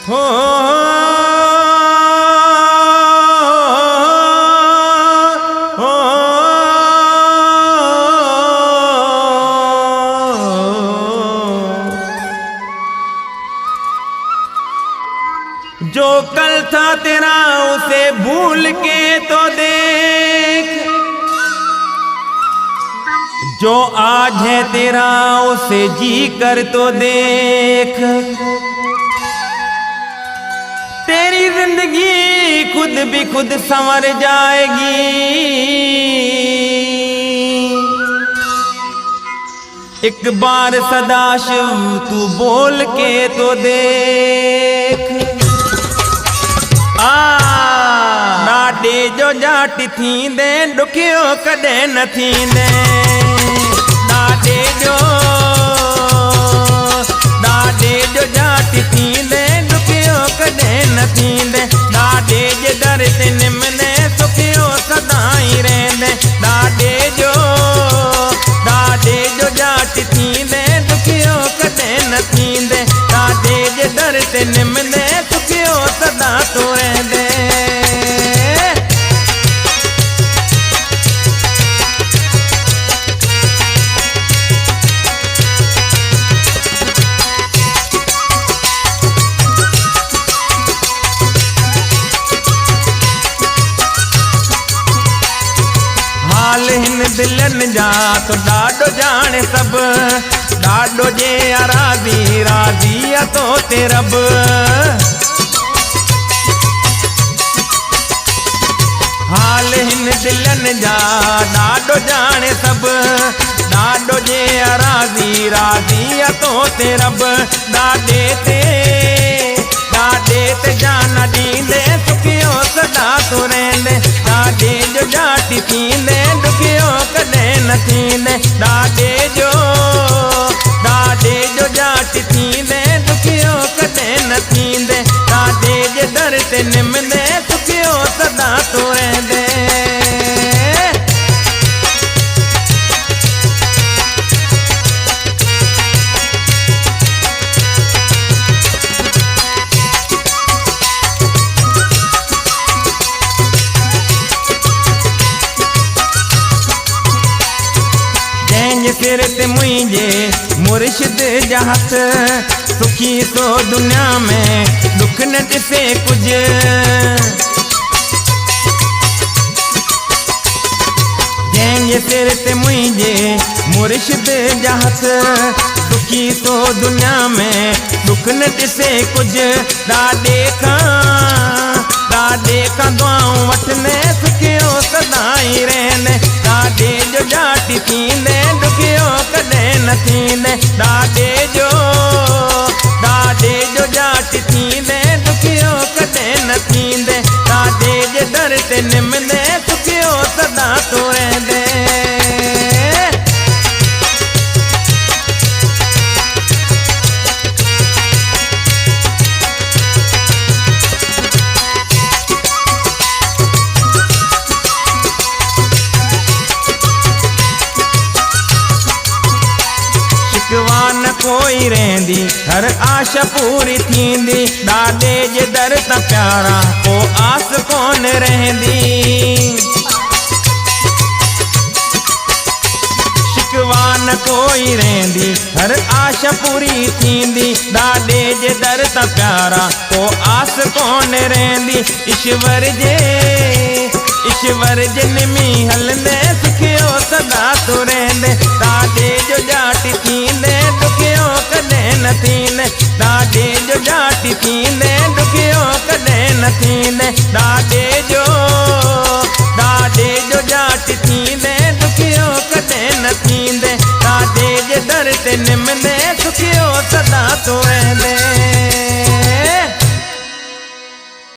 हो जो कल था तेरा उसे भूल के तो देख, जो आज है तेरा उसे जी कर तो देख। तेरी जिंदगी खुद भी खुद संवर जाएगी, एक बार सदाशिव तू बोल के तो देख। डाडे जो जाट थींदे दुखियो कदे न थींदे, डाडे जो जाट थींदे दुखियो कदे न थींदे। डाडे जे दर ते निमने सुखियो सदाई रहंदे, डाडे जो जाट थींदे दुखियो कदे न थींदे। डाडे जे दर ते निमने सुखियो सदा तो रहंदे। हाल हिन दिलन जा तो डाडो जाने सब, डाडो जे राज़ी राज़ी तो ते रब। हाल हिन दिलन जा डाडो जाने सब, डाडो जे राज़ी राज़ी तो ते रब। डाडे ते जान दींदे सुखियो सदा तो रहंदे। डाडे जो जाट थींदे दुखियो कदे न थींदे। डाडे जो जाट थींदे दुखियो कदे न थींदे। डाडे जे दर ते निमदे सुखियो सदा तो रहंदे। सिर ते मुझे मुर्शिद जा हथ, सुखी तो दुनिया में दुख न दिसे कुछ। जंहिंजे सिर ते मुझे मुर्शिद जा हथ, सुखी तो दुनिया में दुख न दिसे कुछ। डाडे खां दुआऊं वठने सुखियो सदाई रहने। डाडे जो जाट थींदे दुखियो कदे न थींदे। डाडे जो जाट थींदे दुखियो कदे न थींदे। डाडे जे दर ते निमदे सुखियो सदा तो रहंदे। शिकवा न कोई रहंदी, हर आशा पूरी थींदी। डाडे जे दर तां प्यारा को आस कोन रहंदी। शिकवा न कोई रहंदी, हर आशा पूरी थींदी। डाडे जे दर तां प्यारा को आस कोन रहंदी। ईश्वर जे निमी हलंदे सुखियो सदा तो रहंदे। डाडे जो जाट थींदे दुखियो कदे न थींदे। डाडे जो जाट थींदे दुखियो कदे न थींदे। डाडे जो जाट थींदे दुखियो कदे न थींदे। डाडे जे दर ते निमदे सुखियो सदा तो रहंदे।